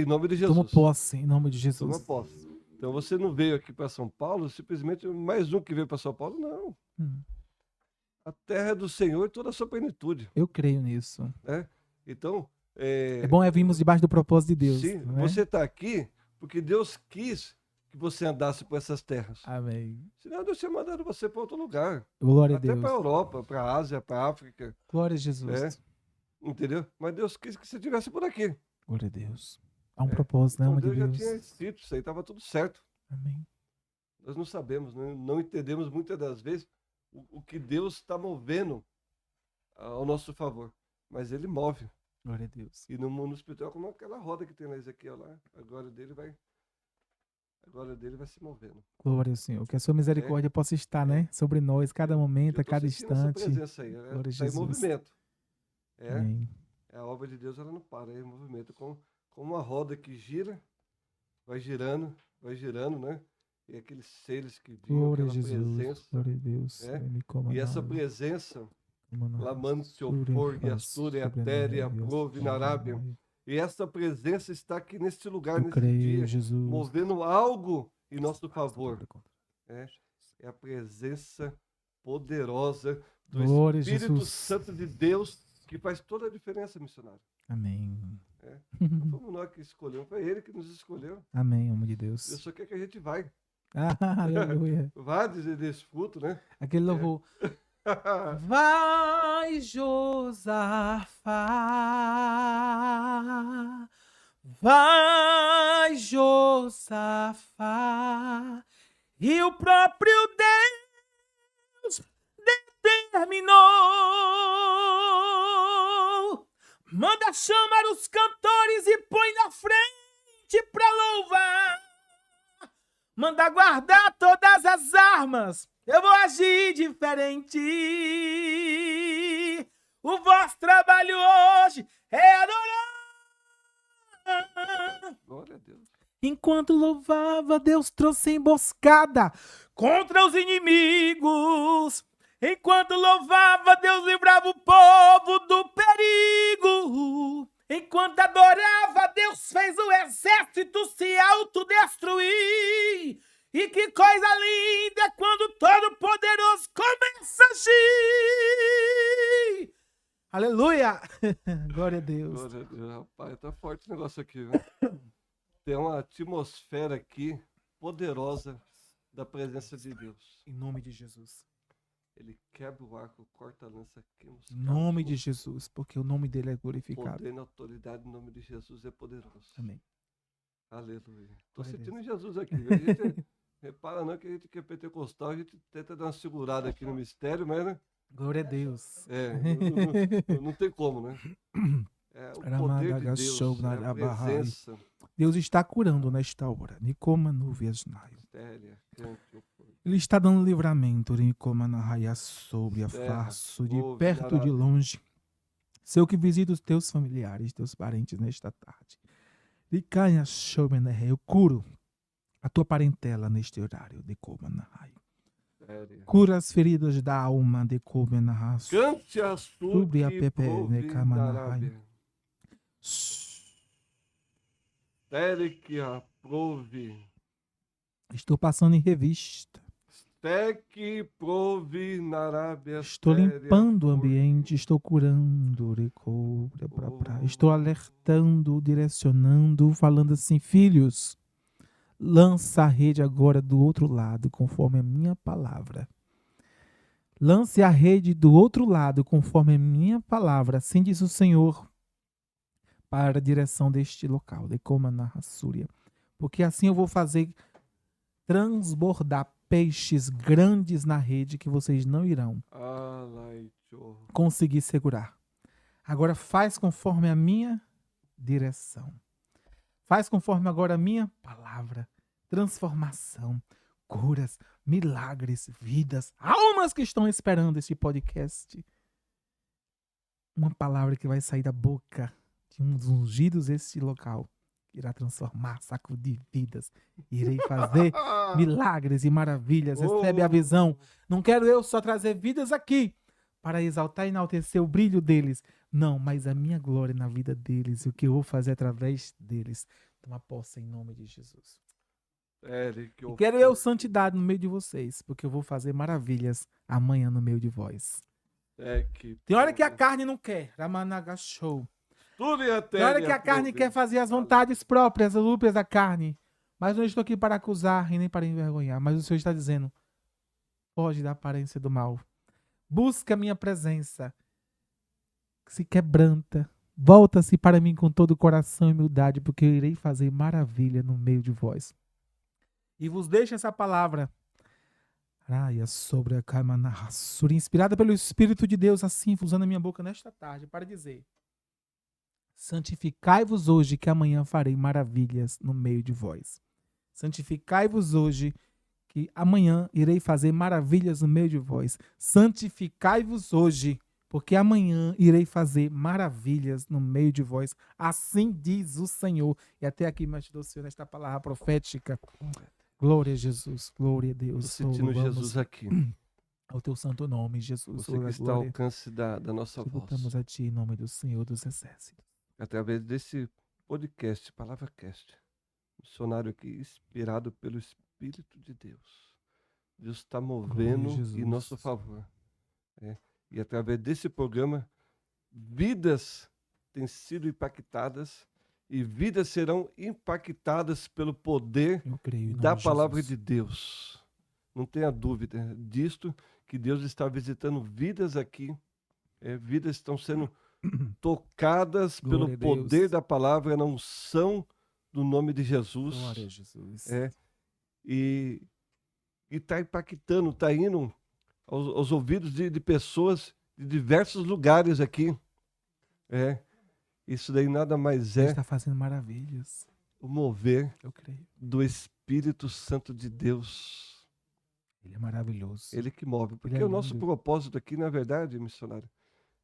Em nome de Toma Jesus. posse, em nome de Toma Jesus. posse. Então você não veio aqui para São Paulo, simplesmente mais um que veio para São Paulo, não. A terra é do Senhor e toda a sua plenitude. Eu creio nisso. Né? Então, É bom virmos debaixo do propósito de Deus. sim, Não é? você está aqui porque Deus quis que você andasse por essas terras. Amém. Senão Deus tinha mandado você para outro lugar. Glória a Até Deus. para a Europa, para a Ásia, para a África. Glória a Jesus. Entendeu? Mas Deus quis que você estivesse por aqui. Glória a Deus. Há um propósito, Então né, Deus de já Deus. tinha escrito isso aí, estava tudo certo. Amém. Nós não sabemos, não entendemos muitas das vezes o que Deus está movendo ao nosso favor. Mas Ele move. Glória a Deus. E no mundo espiritual, como aquela roda que tem na Ezequiel lá, a glória dele vai se movendo. Glória ao Senhor. Que a sua misericórdia possa estar, né, sobre nós, cada momento, a cada instante. Essa presença aí, Glória a está em Jesus. movimento. Amém. A obra de Deus, ela não para, é em movimento. Como uma roda que gira, vai girando, né? E aqueles seres que vinham, Glória a aquela Jesus. presença. Glória a Deus. E essa presença, Lamando Teofor, Yastur, Atéria, Prove, na Arábia. E essa presença está aqui neste lugar, nesse dia, Jesus. movendo algo em nosso favor. É a presença poderosa do Glória Espírito Santo de Deus que faz toda a diferença, missionário. Amém. Não fomos nós que escolhemos, foi Ele que nos escolheu. Amém, homem de Deus. Deus só quer que a gente vai. Aleluia. Vá desfruto, né? Aquele louvor. Vai, Josafá. Vai, Josafá. E o próprio Deus determinou. Manda chamar os cantores e põe na frente pra louvar. Manda guardar todas as armas. Eu vou agir diferente. O vosso trabalho hoje é adorar. Glória a Deus. Enquanto louvava, Deus trouxe emboscada contra os inimigos. Enquanto louvava, Deus livrava o povo do perigo. Enquanto adorava, Deus fez o exército se autodestruir. E que coisa linda é quando Todo-Poderoso começa a agir. Aleluia! Glória a Deus. Glória a Deus, rapaz, tá forte o negócio aqui, viu? Tem uma atmosfera aqui poderosa da presença de Deus. Em nome de Jesus. Ele quebra o arco, corta a lança, queima os Em nome de Jesus, porque o nome dele é glorificado. Poder na autoridade, no nome de Jesus é poderoso. Amém. Aleluia. Tô sentindo Jesus aqui. A gente, repara não que a gente que é pentecostal, a gente tenta dar uma segurada aqui no mistério, mas, né? Glória a Deus. Não tem como, né? É o poder de Deus, a presença. Deus está curando nesta hora. Ele está dando livramento sobre a face, de perto, de longe. Seu que visita os teus familiares, teus parentes nesta tarde. Eu curo a tua parentela neste horário. Cura as feridas da alma. Cante a sobre a pepe. Que aprove. Estou passando em revista. Estou limpando o ambiente, estou curando, estou alertando, direcionando, falando assim, filhos, lança a rede agora do outro lado, conforme a minha palavra. Lance a rede do outro lado, conforme a minha palavra, assim diz o Senhor, para a direção deste local, de Comanarrassúria. Porque assim eu vou fazer transbordar peixes grandes na rede que vocês não irão conseguir segurar. Agora faz conforme a minha direção. Faz conforme agora a minha palavra. Transformação, curas, milagres, vidas, almas que estão esperando esse podcast. Uma palavra que vai sair da boca de um dos ungidos desse local. Irá transformar, sacudir vidas. Irei fazer milagres e maravilhas. Recebe a visão. Não quero eu só trazer vidas aqui para exaltar e enaltecer o brilho deles. Não, mas a minha glória na vida deles. O que eu vou fazer através deles. Toma posse em nome de Jesus. E quero eu santidade no meio de vocês, porque eu vou fazer maravilhas amanhã no meio de vós. Tem hora que a carne não quer. Ramanaga show. Tem hora que a carne quer fazer as vontades próprias, as lúpias da carne. Mas não estou aqui para acusar e nem para envergonhar. Mas o Senhor está dizendo, foge da aparência do mal. Busca a minha presença. Se quebranta. Volta-se para mim com todo o coração e humildade, porque eu irei fazer maravilha no meio de vós. E vos deixo essa palavra. Sobre a Kaimanahassuri, inspirada pelo Espírito de Deus, assim, usando a minha boca nesta tarde, para dizer: santificai-vos hoje, que amanhã farei maravilhas no meio de vós. Santificai-vos hoje, que amanhã irei fazer maravilhas no meio de vós. Santificai-vos hoje, porque amanhã irei fazer maravilhas no meio de vós. Assim diz o Senhor. E até aqui me ajudou o Senhor nesta palavra profética. Glória a Jesus, glória a Deus. Estou sentindo Jesus aqui. Ao teu santo nome, Jesus. Você que está ao alcance da nossa voz. Tributamos a ti em nome do Senhor dos Exércitos. Através desse podcast, PalavraCast, missionário aqui, inspirado pelo Espírito de Deus. Deus está movendo em nosso favor. E através desse programa, vidas têm sido impactadas e vidas serão impactadas pelo poder da palavra de Deus. Não tenha dúvida disto, que Deus está visitando vidas aqui. Vidas estão sendo tocadas pelo poder da palavra, na unção do nome de Jesus. Glória a Jesus. E está impactando, está indo aos ouvidos de pessoas de diversos lugares aqui. Isso daí nada mais Ele está fazendo maravilhas. O mover Eu creio. Do Espírito Santo de Deus. Ele é maravilhoso. Ele que move. Porque o nosso propósito aqui, na verdade, missionário,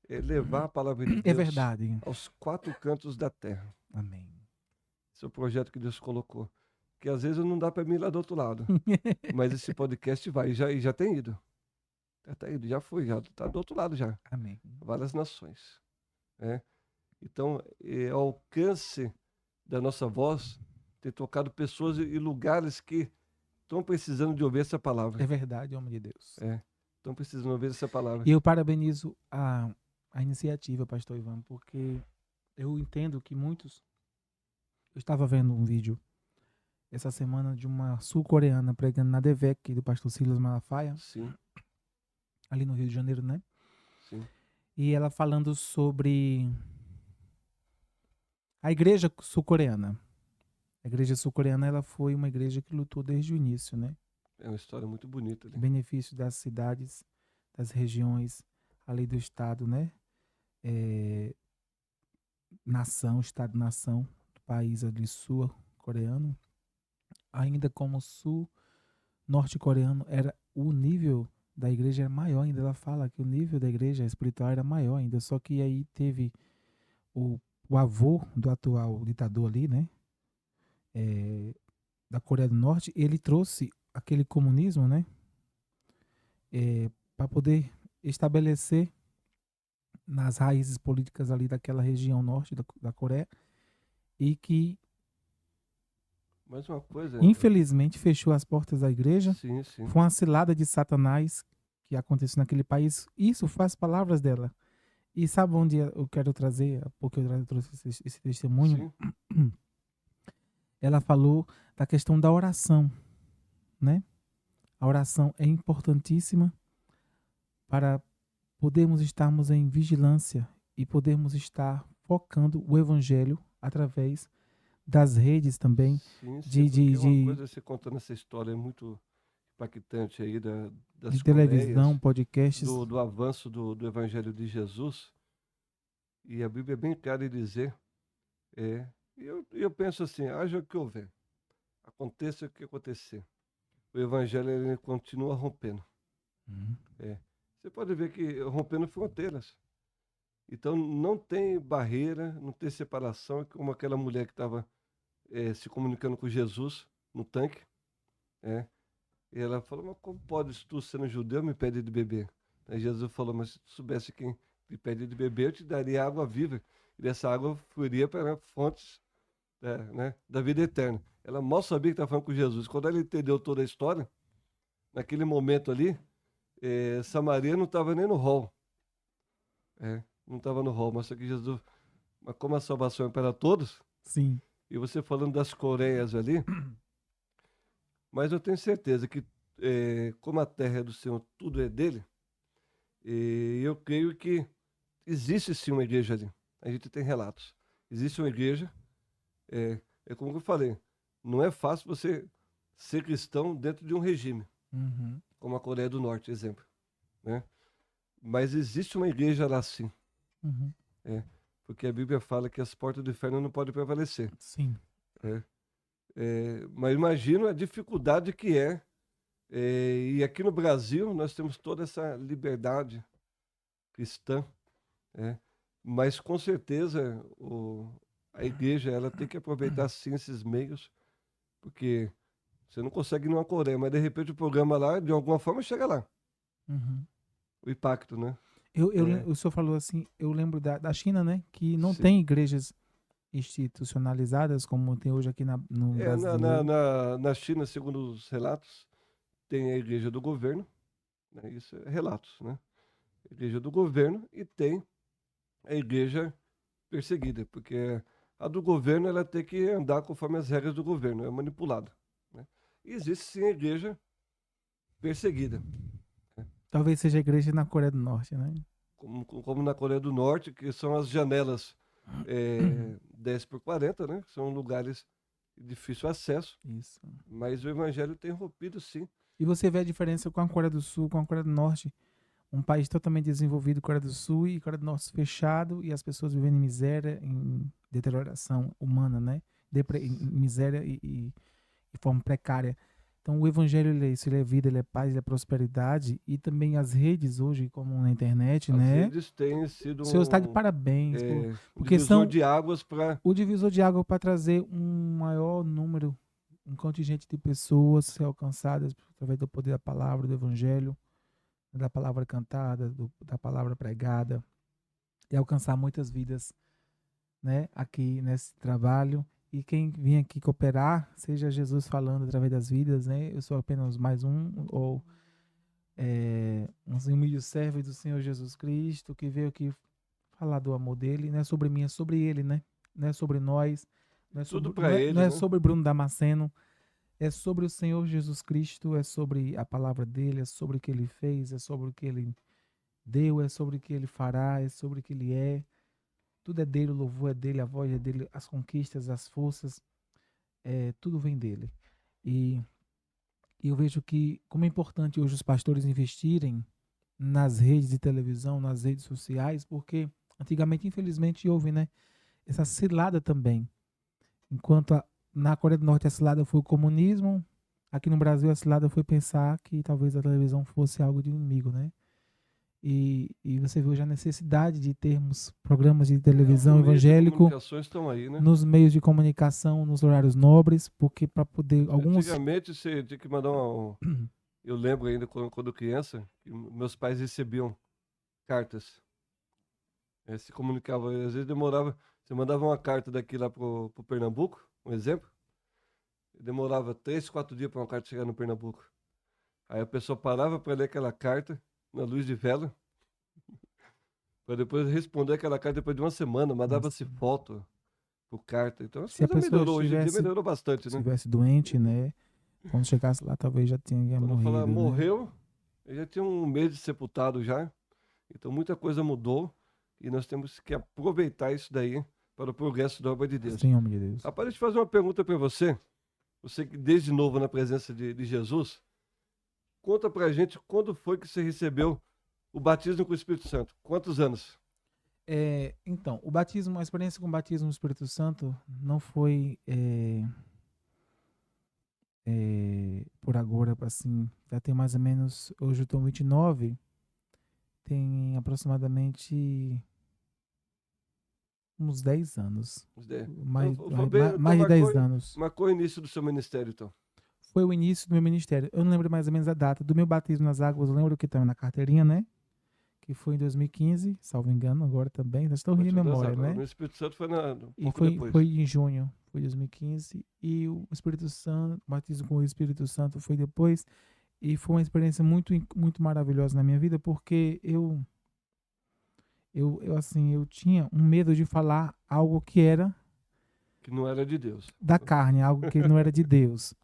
é levar a palavra de Deus aos 4 cantos da terra. Amém. Esse é o projeto que Deus colocou. Que às vezes não dá para mim ir lá do outro lado. Mas esse podcast vai. E já tem ido. Já foi, já está do outro lado já. Amém. Várias nações. Então, ao alcance da nossa voz, ter tocado pessoas e lugares que estão precisando de ouvir essa palavra. É verdade, homem de Deus. Estão precisando ouvir essa palavra. E eu parabenizo a iniciativa, pastor Ivan, porque eu entendo que muitos... Eu estava vendo um vídeo essa semana de uma sul-coreana pregando na DEVEC, do pastor Silas Malafaia. Sim. Ali no Rio de Janeiro, né? Sim. E ela falando sobre a igreja sul-coreana. A igreja sul-coreana, ela foi uma igreja que lutou desde o início, né? É uma história muito bonita. Em benefício das cidades, das regiões, ali do estado, né? Nação, estado-nação do país ali sul-coreano. Ainda como sul-norte-coreano, era o nível da igreja era maior ainda. Ela fala que o nível da igreja espiritual era maior ainda. Só que aí teve o avô do atual ditador ali, né? Da Coreia do Norte, ele trouxe aquele comunismo, né? Para poder estabelecer nas raízes políticas ali daquela região norte da Coreia, e que mais uma coisa, infelizmente fechou as portas da igreja. Sim. Foi uma cilada de Satanás que aconteceu naquele país. Isso foi as palavras dela. E sabe onde eu quero trazer, porque eu trouxe esse testemunho? Sim. Ela falou da questão da oração, né? A oração é importantíssima para podermos estarmos em vigilância e podermos estar focando o evangelho através das redes também. Sim, uma coisa, você contando essa história é muito impactante aí das de televisão, podcasts. Do avanço do evangelho de Jesus. E a Bíblia é bem clara em dizer, eu penso assim, haja o que houver, aconteça o que acontecer, o evangelho ele continua rompendo. Você pode ver que rompendo fronteiras. Então não tem barreira, não tem separação, como aquela mulher que estava se comunicando com Jesus no tanque. E ela falou, mas como pode tu, sendo judeu, me pede de beber? Aí Jesus falou, mas se tu soubesse quem te pede de beber, eu te daria água viva. E dessa água fluiria para fontes né, da vida eterna. Ela mal sabia que estava falando com Jesus. Quando ela entendeu toda a história, naquele momento ali, Samaria não estava nem no hall. Não estava no hall, mas só que Jesus, mas como a salvação é para todos, Sim. e você falando das Coreias ali, mas eu tenho certeza que, como a terra é do Senhor, tudo é dele, e eu creio que existe sim uma igreja ali. A gente tem relatos. Existe uma igreja, é como eu falei, não é fácil você ser cristão dentro de um regime, como a Coreia do Norte, exemplo, né? Mas existe uma igreja lá sim. Porque a Bíblia fala que as portas do inferno não podem prevalecer. Sim. Mas imagino a dificuldade que é. E aqui no Brasil nós temos toda essa liberdade cristã, mas com certeza a igreja ela tem que aproveitar sim esses meios, porque você não consegue ir numa Coreia, mas de repente o programa lá, de alguma forma, chega lá. O impacto, né? O senhor falou assim, eu lembro da China, né? Que não Sim. tem igrejas institucionalizadas como tem hoje aqui no Brasil. Na China, segundo os relatos, tem a igreja do governo, né? Isso é relatos, né? A igreja do governo e tem a igreja perseguida, porque a do governo ela tem que andar conforme as regras do governo, é manipulada, né? E existe sim a igreja perseguida. Talvez seja a igreja na Coreia do Norte, né? Como na Coreia do Norte, que são as janelas 10x40, né? São lugares de difícil acesso. Isso. Mas o evangelho tem rompido, sim. E você vê a diferença com a Coreia do Sul, com a Coreia do Norte. Um país totalmente desenvolvido, Coreia do Sul, e Coreia do Norte fechado, e as pessoas vivendo em miséria, em deterioração humana, né? Em miséria e de forma precária. Então, o evangelho, ele é isso, ele é vida, ele é paz, ele é prosperidade, e também as redes hoje, como na internet, As né? redes têm sido O senhor está de parabéns. Porque divisor de águas para... O divisor de água para trazer um maior número, um contingente de pessoas ser alcançadas através do poder da palavra, do evangelho, da palavra cantada, da palavra pregada, e alcançar muitas vidas, né, aqui nesse trabalho. E quem vinha aqui cooperar, seja Jesus falando através das vidas, né? Eu sou apenas mais um humilde servo do Senhor Jesus Cristo, que veio aqui falar do amor dele. Não é sobre mim, é sobre ele, né? Não é sobre nós, não é sobre, ele, não é né? sobre Bruno Damasceno, é sobre o Senhor Jesus Cristo, é sobre a palavra dele, é sobre o que ele fez, é sobre o que ele deu, é sobre o que ele fará, é sobre o que ele é. Tudo é dele, o louvor é dele, a voz é dele, as conquistas, as forças, tudo vem dele. E eu vejo que como é importante hoje os pastores investirem nas redes de televisão, nas redes sociais, porque antigamente, infelizmente, houve, né, essa cilada também. Enquanto na Coreia do Norte a cilada foi o comunismo, aqui no Brasil a cilada foi pensar que talvez a televisão fosse algo de inimigo, né? E você viu já a necessidade de termos programas de televisão evangélico aí, né? nos meios de comunicação, nos horários nobres, porque para poder alguns... Antigamente você tinha que mandar Eu lembro ainda quando criança, que meus pais recebiam cartas. Se comunicava, às vezes demorava, você mandava uma carta daqui lá pro Pernambuco, um exemplo, demorava 3, 4 dias para uma carta chegar no Pernambuco. Aí a pessoa parava para ler aquela carta na luz de vela, para depois responder aquela carta depois de uma semana, mandava-se foto por carta. Então as coisas melhorou, hoje em dia melhorou bastante, né? Se estivesse doente, né? Quando chegasse lá, talvez já tinha morrido. Falar, né? morreu, ele já tinha um mês de sepultado já. Então muita coisa mudou e nós temos que aproveitar isso daí para o progresso da obra de Deus. Sim, homem de Deus. Rapaz, deixa eu fazer uma pergunta para você. Você que desde novo na presença de Jesus, conta pra gente quando foi que você recebeu o batismo com o Espírito Santo. Quantos anos? Então, a experiência com o batismo no Espírito Santo não foi por agora, assim, já tem mais ou menos, hoje eu estou 29, tem aproximadamente uns 10 anos. Mais de 10 anos. Marcou o início do seu ministério, então? Foi o início do meu ministério. Eu não lembro mais ou menos a data do meu batismo nas águas, eu lembro que estava na carteirinha, né? que foi em 2015, salvo engano, agora também. Nós estamos em memória, né? O Espírito Santo foi foi em junho, foi 2015. E o Espírito Santo, o batismo com o Espírito Santo foi depois. E foi uma experiência muito, muito maravilhosa na minha vida, porque eu tinha um medo de falar algo que não era de Deus. Da carne, algo que não era de Deus.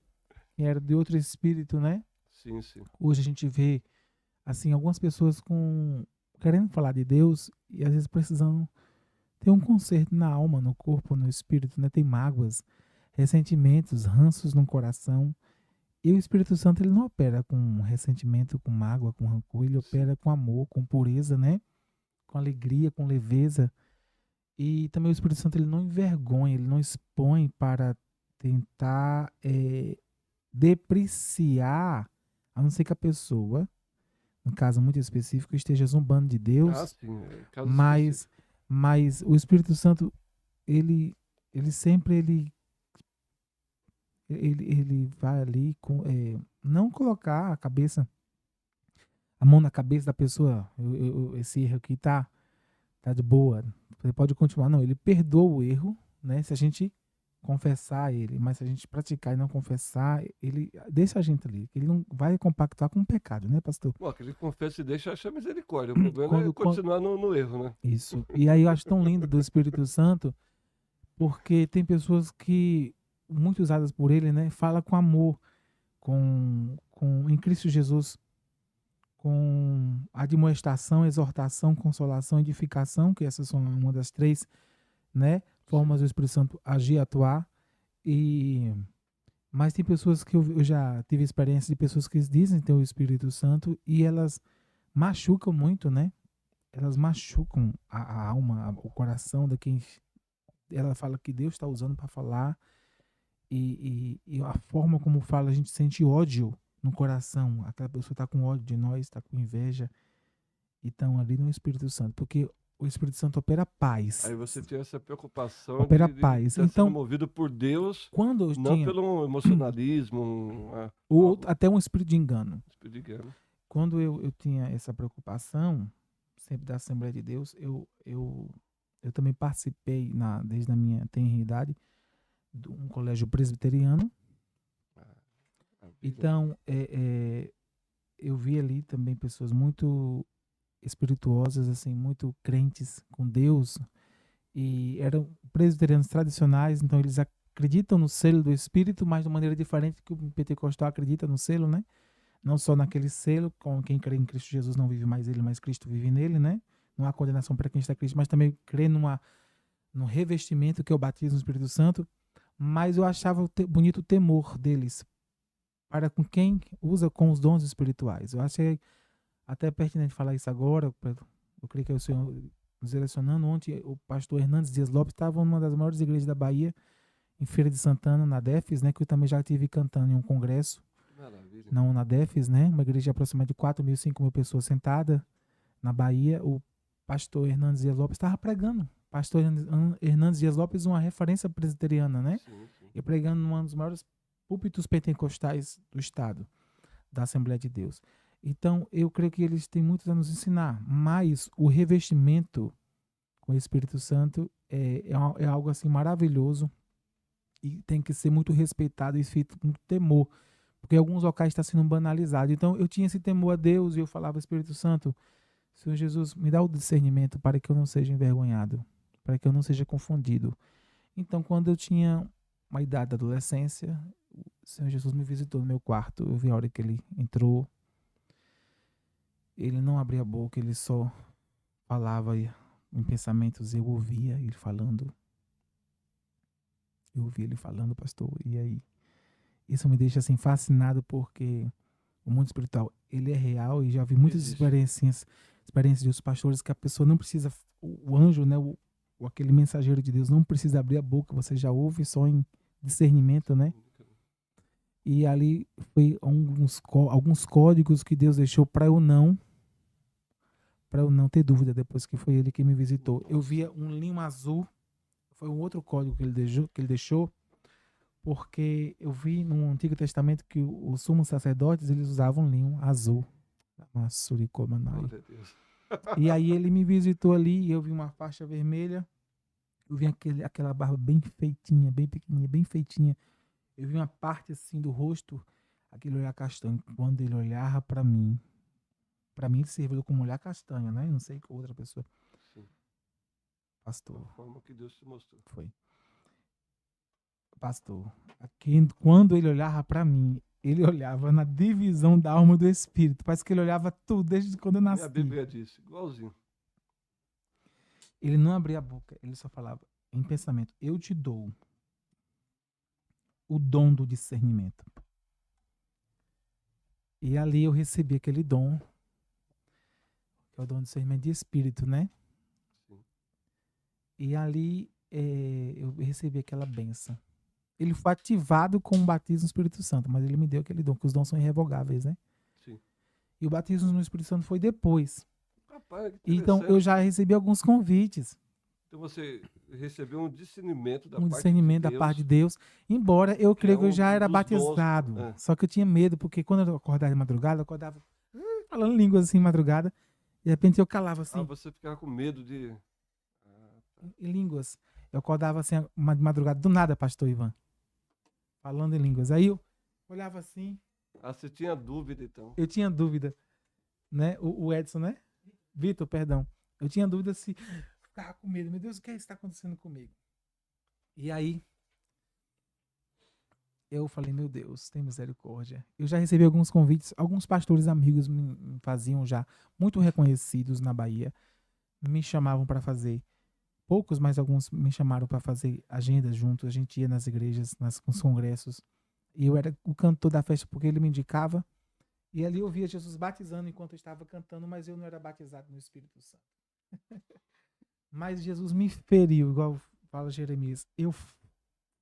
Que era de outro espírito, né? Sim, sim. Hoje a gente vê, assim, algumas pessoas querendo falar de Deus e às vezes precisando ter um conserto na alma, no corpo, no espírito, né? Tem mágoas, ressentimentos, ranços no coração. E o Espírito Santo, ele não opera com ressentimento, com mágoa, com rancor. Ele opera com amor, com pureza, né? Com alegria, com leveza. E também o Espírito Santo, ele não envergonha, ele não expõe para tentar depreciar, a não ser que a pessoa, no caso muito específico, esteja zombando de Deus. Sim, mas o Espírito Santo, ele sempre ele vai ali não colocar a mão na cabeça da pessoa. Esse erro aqui tá de boa, você pode continuar. Não, ele perdoa o erro, né? Se a gente confessar ele, mas se a gente praticar e não confessar, ele deixa a gente ali. Ele não vai compactuar com o pecado, né, pastor? Bom, que ele confessa e deixa achar misericórdia. O problema é continuar no erro, né? Isso. E aí eu acho tão lindo do Espírito Santo, porque tem pessoas que, muito usadas por ele, né, fala com amor, em Cristo Jesus, com admoestação, exortação, consolação, edificação, que essas são uma das 3, né, formas do Espírito Santo agir e atuar. Mas tem pessoas que eu já tive experiência de pessoas que dizem ter o Espírito Santo e elas machucam muito, né? Elas machucam a alma, o coração da quem ela fala que Deus está usando para falar. E a forma como fala, a gente sente ódio no coração. Aquela pessoa está com ódio de nós, está com inveja. Então, ali no Espírito Santo, porque o Espírito Santo opera paz. Aí você tem essa preocupação opera paz. De então, ser movido por Deus, quando eu não pelo emocionalismo. Ou até um espírito de engano. Engano. Quando eu tinha essa preocupação, sempre da Assembleia de Deus, eu também participei, desde a minha tenridade, de um colégio presbiteriano. Então, eu vi ali também pessoas muito espirituosas, assim, muito crentes com Deus, e eram presbiterianos tradicionais, então eles acreditam no selo do Espírito, mas de maneira diferente que o pentecostal acredita no selo, né? Não só naquele selo, com quem crê em Cristo Jesus não vive mais ele, mas Cristo vive nele, né? Não há condenação para quem está em Cristo, mas também crê no revestimento que é o batismo do Espírito Santo. Mas eu achava bonito o temor deles para com quem usa com os dons espirituais. Eu achei até pertinente falar isso agora. Eu creio que é o senhor nos selecionando. Ontem o pastor Hernandes Dias Lopes estava numa das maiores igrejas da Bahia, em Feira de Santana, na DEFES, né, que eu também já estive cantando em um congresso. Maravilha. Não, na DEFES, né, uma igreja de aproximadamente de 4.000, 5.000 pessoas sentadas na Bahia. O pastor Hernandes Dias Lopes estava pregando. Pastor Hernandes Dias Lopes, uma referência presbiteriana, né? Sim. E pregando num dos maiores púlpitos pentecostais do estado, da Assembleia de Deus. Então, eu creio que eles têm muito a nos ensinar, mas o revestimento com o Espírito Santo é algo assim maravilhoso e tem que ser muito respeitado e feito com temor, porque alguns locais está sendo banalizado. Então, eu tinha esse temor a Deus e eu falava, Espírito Santo, Senhor Jesus, me dá o discernimento para que eu não seja envergonhado, para que eu não seja confundido. Então, quando eu tinha uma idade da adolescência, o Senhor Jesus me visitou no meu quarto. Eu vi a hora que ele entrou. Ele não abria a boca, ele só falava em pensamentos. Eu ouvia ele falando. Eu ouvia ele falando, pastor. E aí? Isso me deixa assim fascinado, porque o mundo espiritual, ele é real, e já vi muitas experiências de outros pastores que a pessoa não precisa, o anjo, né, aquele mensageiro de Deus não precisa abrir a boca, você já ouve só em discernimento, né? E ali foi alguns códigos que Deus deixou para eu não ter dúvida, depois que foi ele que me visitou. Eu via um linho azul, foi um outro código que ele deixou, porque eu vi no Antigo Testamento que os sumos sacerdotes, eles usavam linho azul. E aí ele me visitou ali, e eu vi uma faixa vermelha, eu vi aquela barba bem feitinha, bem pequenininha, bem feitinha. Eu vi uma parte assim do rosto, aquele olhar castanho. Quando ele olhava para mim ele serviu como olhar castanho, né? Não sei com outra pessoa. Sim. Pastor. A forma que Deus te mostrou. Foi. Pastor. Quando ele olhava para mim, ele olhava na divisão da alma e do espírito. Parece que ele olhava tudo desde quando eu nasci. E a Bíblia disse, igualzinho. Ele não abria a boca, ele só falava em pensamento: eu te dou o dom do discernimento. E ali eu recebi aquele dom, que é o dom do discernimento de espírito, né? Sim. E ali eu recebi aquela benção. Ele foi ativado com o batismo no Espírito Santo, mas ele me deu aquele dom, que os dons são irrevogáveis, né? Sim. E o batismo no Espírito Santo foi depois. Rapaz, então eu já recebi alguns convites. Então você recebeu um discernimento da parte de Deus. Embora eu creio que eu já era batizado. Só que eu tinha medo, porque quando eu acordava de madrugada, eu acordava falando línguas assim, madrugada. De repente eu calava assim. Você ficava com medo de... Em línguas. Eu acordava assim, de madrugada, do nada, pastor Ivan. Falando em línguas. Aí eu olhava assim. Você tinha dúvida, então. Eu tinha dúvida, né? O Edson, né? Vitor, perdão. Eu tinha dúvida se... Ficava com medo. Meu Deus, o que está acontecendo comigo? E aí, eu falei, meu Deus, tem misericórdia. Eu já recebi alguns convites. Alguns pastores amigos me faziam já, muito reconhecidos na Bahia. Me chamavam para fazer. Poucos, mas alguns me chamaram para fazer agendas juntos. A gente ia nas igrejas, nos congressos. E eu era o cantor da festa porque ele me indicava. E ali eu via Jesus batizando enquanto eu estava cantando, mas eu não era batizado no Espírito Santo. Mas Jesus me feriu, igual fala Jeremias. Eu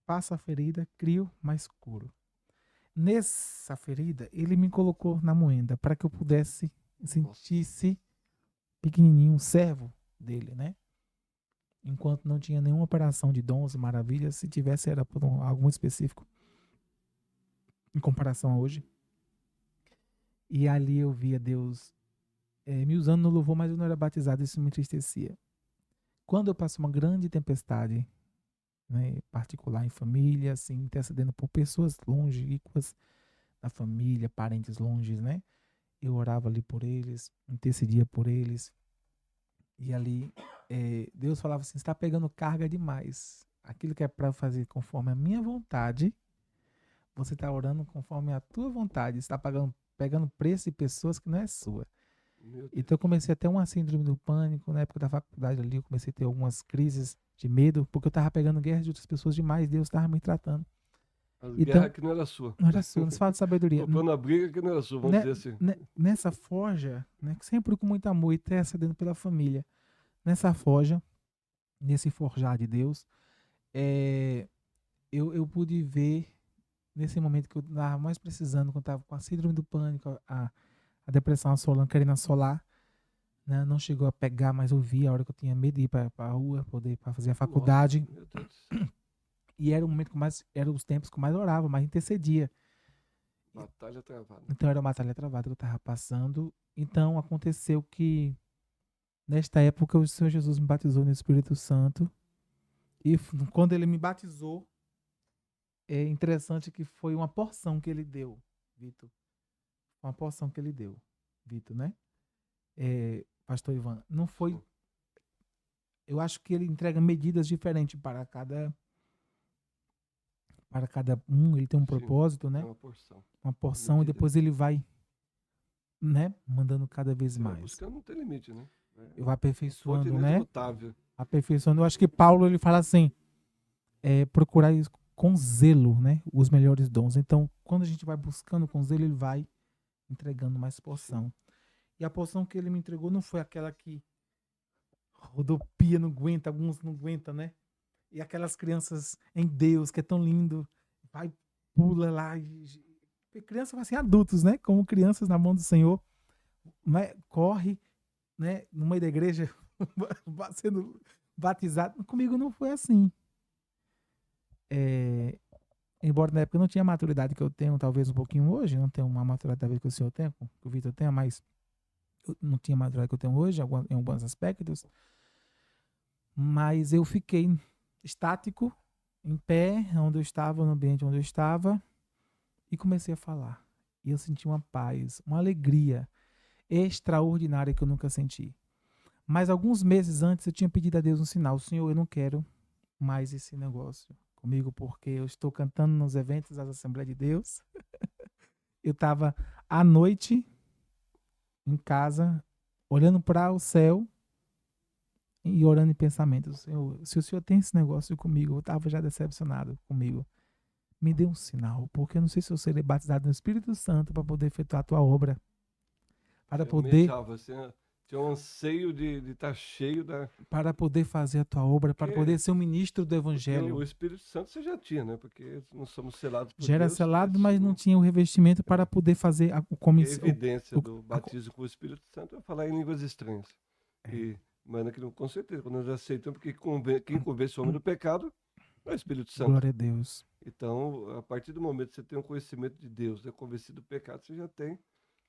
faço a ferida, crio, mas curo. Nessa ferida, ele me colocou na moenda para que eu pudesse sentir-se pequenininho, um servo dele, né? Enquanto não tinha nenhuma operação de dons e maravilhas, se tivesse era por algo muito específico em comparação a hoje. E ali eu via Deus me usando no louvor, mas eu não era batizado, isso me entristecia. Quando eu passo uma grande tempestade, né, particular em família, assim, intercedendo por pessoas longínquas da família, parentes longes, né? Eu orava ali por eles, intercedia por eles. E ali Deus falava assim: você está pegando carga demais. Aquilo que é para fazer conforme a minha vontade, você está orando conforme a tua vontade. Você está pegando preço de pessoas que não é sua. Então eu comecei a ter uma síndrome do pânico. Na época da faculdade ali, eu comecei a ter algumas crises de medo, porque eu estava pegando guerra de outras pessoas demais. Deus estava me tratando. Guerra que não era sua. Não era sua, não se fala de sabedoria. Comprando a briga que não era sua, vamos dizer assim. Nessa forja, né, sempre com muito amor e intercedendo pela família, nessa forja, nesse forjar de Deus, eu pude ver, nesse momento que eu estava mais precisando, quando eu estava com a síndrome do pânico, a depressão assolando, querendo assolar, né, não chegou a pegar, mas eu vi a hora que eu tinha medo de ir para a rua, para fazer a faculdade. Nossa, meu Deus. E era o momento eram os tempos que eu mais orava, mais intercedia. Batalha travada. Então era uma batalha travada que eu estava passando. Então aconteceu que, nesta época, o Senhor Jesus me batizou no Espírito Santo. E quando ele me batizou, é interessante que foi uma porção que ele deu, Vitor. Uma porção que ele deu, Vitor, né? Pastor Ivan. Não foi... Eu acho que ele entrega medidas diferentes para cada um. Ele tem um propósito, né? Uma porção e depois ele vai, né, mandando cada vez mais. Buscando não tem limite, né? Eu vou aperfeiçoando, né? Aperfeiçoando. Eu acho que Paulo, ele fala assim, procurar com zelo, né, os melhores dons. Então, quando a gente vai buscando com zelo, ele vai entregando mais porção. Sim. E a porção que ele me entregou não foi aquela que rodopia, não aguenta, alguns não aguentam, né? E aquelas crianças em Deus, que é tão lindo, vai, pula lá. Crianças assim, adultos, né? Como crianças na mão do Senhor, né? Corre, né? No meio da igreja, sendo batizado. Comigo não foi assim. Embora na época eu não tinha a maturidade que eu tenho, talvez um pouquinho hoje, não tenho uma maturidade talvez que o senhor tenha, que o Vitor tenha, mas Eu não tinha a maturidade que eu tenho hoje, em alguns aspectos, mas eu fiquei estático, em pé, onde eu estava, no ambiente onde eu estava, e comecei a falar. E eu senti uma paz, uma alegria extraordinária que eu nunca senti. Mas alguns meses antes eu tinha pedido a Deus um sinal. Senhor, eu não quero mais esse negócio comigo, porque eu estou cantando nos eventos das Assembleias de Deus. Eu estava à noite em casa, olhando para o céu e orando em pensamento. Senhor, se o Senhor tem esse negócio comigo, eu estava já decepcionado comigo. Me dê um sinal, porque eu não sei se eu serei batizado no Espírito Santo para poder efetuar a tua obra. Para poder... Você tinha um anseio de estar cheio da... Para poder fazer a tua obra, para poder ser um ministro do Evangelho. O Espírito Santo você já tinha, né? Porque não somos selados por já era Deus, selado, mas não tinha o revestimento para poder fazer a comissão. A evidência do batismo com o Espírito Santo é falar em línguas estranhas. Mas com certeza, quando nós aceitamos, porque quem convence o homem do pecado é o Espírito Santo. Glória a Deus. Então, a partir do momento que você tem um conhecimento de Deus, é convencido do pecado, você já tem,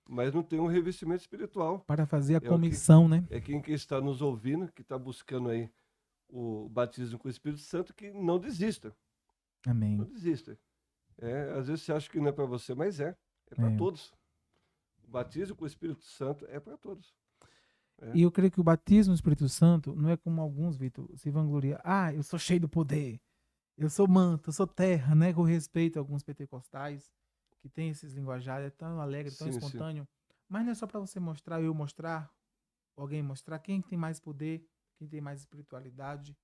mas não tem um revestimento espiritual. Para fazer a comissão, né? É quem está nos ouvindo, que está buscando aí o batismo com o Espírito Santo, que não desista. Amém. Não desista. Às vezes você acha que não é para você, mas é para todos. O batismo com o Espírito Santo é para todos. E eu creio que o batismo no Espírito Santo não é como alguns, Vitor, se vangloriam. Ah, eu sou cheio do poder. Eu sou manto, eu sou terra, né? Com respeito a alguns pentecostais que tem esses linguajares, é tão alegre, tão espontâneo. Mas não é só para você mostrar, eu mostrar, alguém mostrar quem tem mais poder, quem tem mais espiritualidade.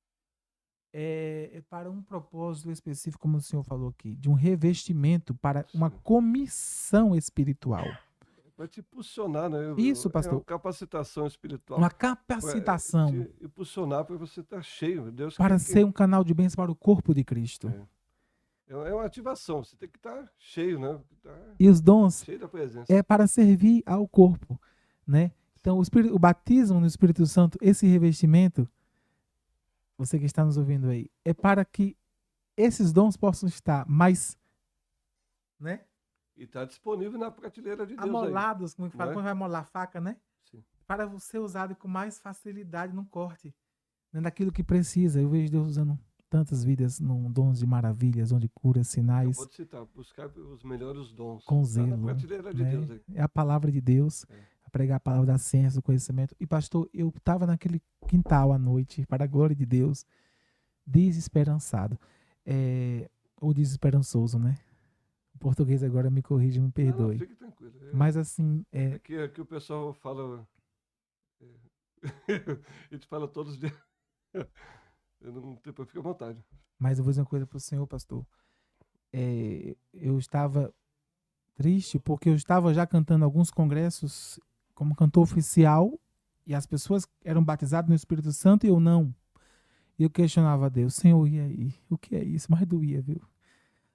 É para um propósito específico, como o senhor falou aqui, de um revestimento para uma comissão espiritual. Vai te impulsionar, né? Isso, pastor. É uma capacitação espiritual. Uma capacitação. Te impulsionar para você estar cheio. Deus para ser um canal de bênção para o corpo de Cristo. É uma ativação. Você tem que estar cheio, né? E os dons cheio da presença. É para servir ao corpo, né? Então, o batismo no Espírito Santo, esse revestimento, você que está nos ouvindo aí, é para que esses dons possam estar mais, né? E está disponível na prateleira de Deus. Amolados, como fala, quando vai molar a faca, né? Sim. Para ser usado com mais facilidade no corte, né? Naquilo que precisa. Eu vejo Deus usando tantas vidas num dons de maravilhas, onde cura, sinais. Eu vou te citar, buscar os melhores dons. Com zelo. Na prateleira de Deus aí. É a palavra de Deus. A pregar a palavra da ciência, do conhecimento. E pastor, eu estava naquele quintal à noite, para a glória de Deus, desesperançado. Ou desesperançoso, né? O português agora me corrige, me perdoe. Não, fique tranquilo. Mas assim... Aqui o pessoal fala... A gente fala todos os dias. Eu não tenho, fica à vontade. Mas eu vou dizer uma coisa para o senhor, pastor. Eu estava triste porque eu estava já cantando alguns congressos como cantor oficial e as pessoas eram batizadas no Espírito Santo e eu não. E eu questionava a Deus, Senhor, e aí? O que é isso? Mas doía, viu?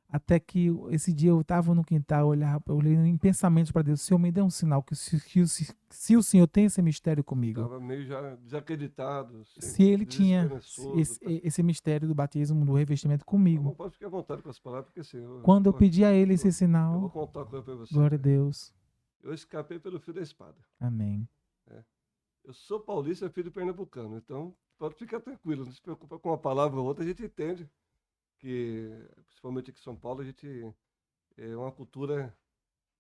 Até que esse dia eu estava no quintal, eu olhei em pensamentos para Deus, Senhor, me dê um sinal que se o Senhor tem esse mistério comigo. Estava meio já desacreditado. Se ele tinha esse mistério do batismo, do revestimento comigo. Não pode ficar à vontade com as palavras, porque assim... Quando eu pedi a ele esse sinal... Eu vou contar uma coisa para você. Glória a Deus. Eu escapei pelo fio da espada. Amém. Eu sou paulista, filho de pernambucano, então pode ficar tranquilo, não se preocupa com uma palavra ou outra, a gente entende. Que, principalmente aqui em São Paulo, a gente é uma cultura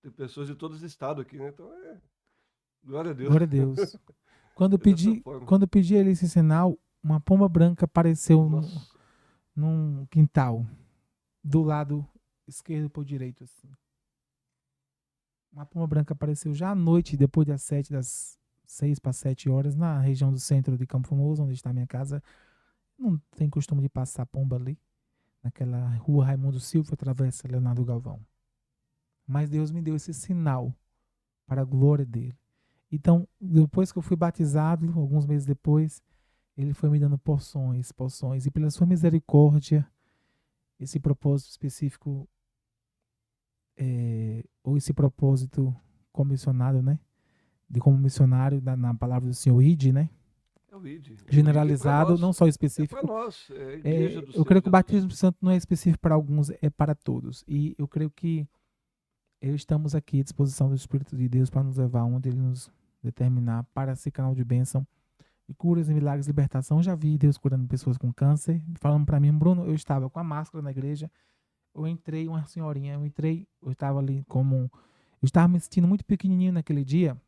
de pessoas de todos os estados aqui, né? Então, glória a Deus. Glória a Deus. Quando eu pedi a ele esse sinal, uma pomba branca apareceu num quintal, do lado esquerdo para o direito, assim. Uma pomba branca apareceu já à noite, depois das 6 para 7 horas, na região do centro de Campo Formoso, onde está a minha casa. Não tem costume de passar pomba ali. Naquela rua Raimundo Silva, atravessa Leonardo Galvão. Mas Deus me deu esse sinal para a glória dele. Então, depois que eu fui batizado, alguns meses depois, ele foi me dando porções. E pela sua misericórdia, esse propósito específico, ou esse propósito comissionado, né? De como missionário, na palavra do Senhor, id, né? Generalizado, não só específico. É para nós, igreja do eu creio que o batismo santo não é específico para alguns, é para todos. E eu creio que estamos aqui à disposição do Espírito de Deus para nos levar onde Ele nos determinar para ser canal de bênção e curas e milagres, libertação. Eu já vi Deus curando pessoas com câncer, falando para mim, Bruno, eu estava com a máscara na igreja, eu entrei, uma senhorinha, eu estava ali eu estava me sentindo muito pequenininho naquele dia,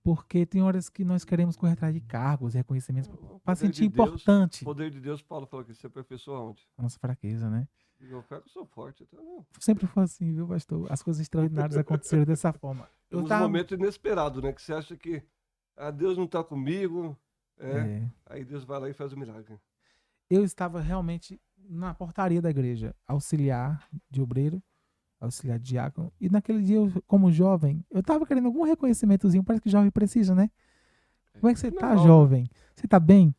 porque tem horas que nós queremos correr atrás de cargos, reconhecimentos, para sentir importante. O poder de Deus, Paulo falou que você aperfeiçoa onde? A nossa fraqueza, né? Eu falo que eu sou forte, então não. Sempre foi assim, viu, pastor? As coisas extraordinárias aconteceram dessa forma. Um momento inesperado, né? Que você acha que Deus não está comigo, aí Deus vai lá e faz o milagre. Eu estava realmente na portaria da igreja, auxiliar de obreiro, auxiliar de diácono, e naquele dia, como jovem, eu estava querendo algum reconhecimentozinho, parece que jovem precisa, né? Como é que você está, jovem? Você está bem?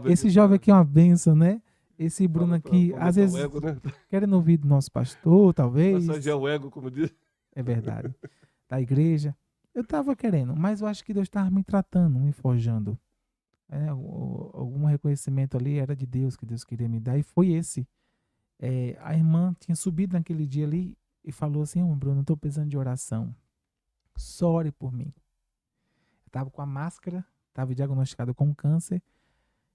Esse jovem aqui é uma bênção, né? Esse Bruno aqui, às vezes, ego, né? Querendo ouvir do nosso pastor, talvez. Massagear o ego, como diz. É verdade. Da igreja. Eu estava querendo, mas eu acho que Deus estava me tratando, me forjando. Algum reconhecimento ali era de Deus, que Deus queria me dar, e foi esse. A irmã tinha subido naquele dia ali e falou assim, Bruno, eu estou precisando de oração. Só ore por mim. Eu estava com a máscara, estava diagnosticado com câncer,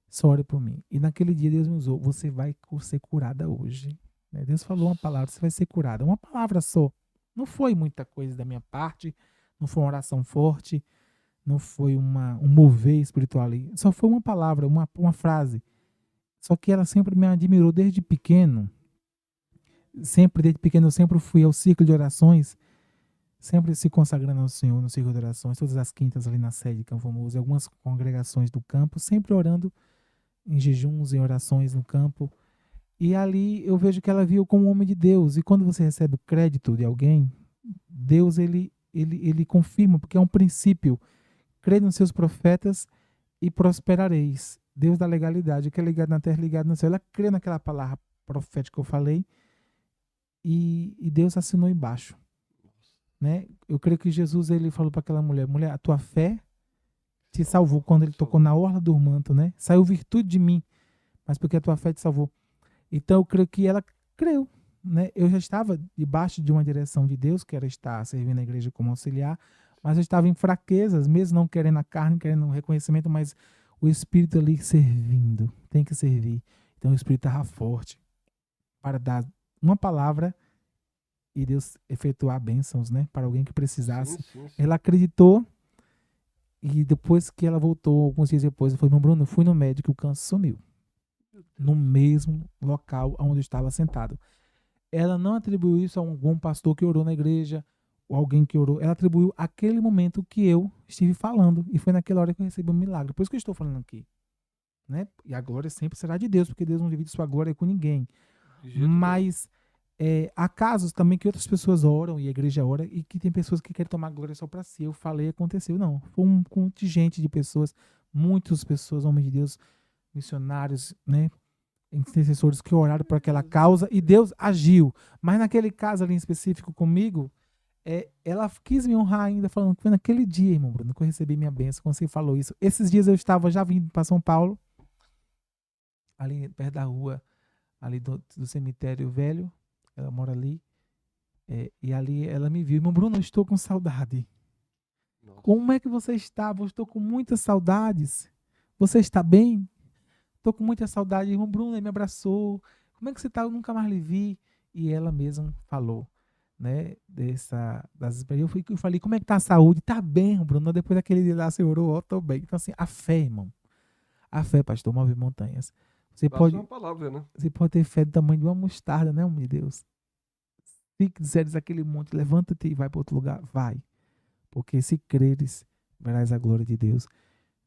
só ore por mim. E naquele dia Deus me usou, você vai ser curada hoje. Deus falou uma palavra, você vai ser curada. Uma palavra só. Não foi muita coisa da minha parte, não foi uma oração forte, não foi um mover espiritual ali. Só foi uma palavra, uma frase. Só que ela sempre me admirou desde pequeno. Desde pequeno eu sempre fui ao círculo de orações, sempre se consagrando ao Senhor no círculo de orações, todas as quintas ali na sede de Campo Formoso, algumas congregações do campo, sempre orando em jejuns, em orações no campo. E ali eu vejo que ela viu como um homem de Deus. E quando você recebe o crédito de alguém, Deus ele confirma, porque é um princípio. Crê nos seus profetas e prosperareis. Deus da legalidade, que é ligado na terra, ligado no céu. Ela crê naquela palavra profética que eu falei e Deus assinou embaixo. Né? Eu creio que Jesus ele falou para aquela mulher, a tua fé te salvou. Quando ele tocou na orla do manto, né? Saiu virtude de mim, mas porque a tua fé te salvou. Então eu creio que ela creu. Né? Eu já estava debaixo de uma direção de Deus, que era estar servindo a igreja como auxiliar, mas eu estava em fraquezas, mesmo não querendo a carne, querendo um reconhecimento, mas o Espírito ali servindo, tem que servir. Então o Espírito estava forte para dar uma palavra e Deus efetuar bênçãos, né, para alguém que precisasse. Sim. Ela acreditou e depois que ela voltou, alguns dias depois, eu falei, meu Bruno, eu fui no médico e o câncer sumiu. No mesmo local onde eu estava sentado. Ela não atribuiu isso a algum pastor que orou na igreja, ou alguém que orou. Ela atribuiu aquele momento que eu estive falando. E foi naquela hora que eu recebi um milagre. Por isso que eu estou falando aqui. Né? E a glória sempre será de Deus, porque Deus não divide sua glória com ninguém. Mas há casos também que outras pessoas oram, e a igreja ora, e que tem pessoas que querem tomar glória só para si. Eu falei, aconteceu. Não, foi um contingente de pessoas, muitas pessoas, homens de Deus, missionários, né? Intercessores que oraram por aquela causa e Deus agiu. Mas naquele caso ali em específico comigo, ela quis me honrar ainda, falando que foi naquele dia, irmão Bruno, que eu recebi minha bênção, quando você falou isso. Esses dias eu estava já vindo para São Paulo, ali perto da rua, ali do cemitério velho, ela mora ali, e ali ela me viu. Irmão Bruno, eu estou com saudade. Nossa. Como é que você está? Eu estou com muitas saudades. Você está bem? Tô com muita saudade, irmão Bruno, ele me abraçou. Como é que você tá? Eu nunca mais lhe vi. E ela mesma falou, né, das experiências. Eu falei, como é que tá a saúde? Tá bem, irmão Bruno. Depois daquele dia lá, você orou, tô bem. Então, assim, a fé, irmão. A fé, pastor, move montanhas. Você pode, uma palavra, né? Você pode ter fé do tamanho de uma mostarda, né, homem de Deus? Se quiseres aquele monte, levanta-te e vai para outro lugar. Vai. Porque se creres, verás a glória de Deus.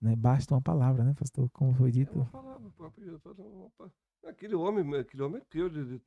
Né? Basta uma palavra, né, pastor? Como foi dito. Uma palavra própria. Aquele homem é teu de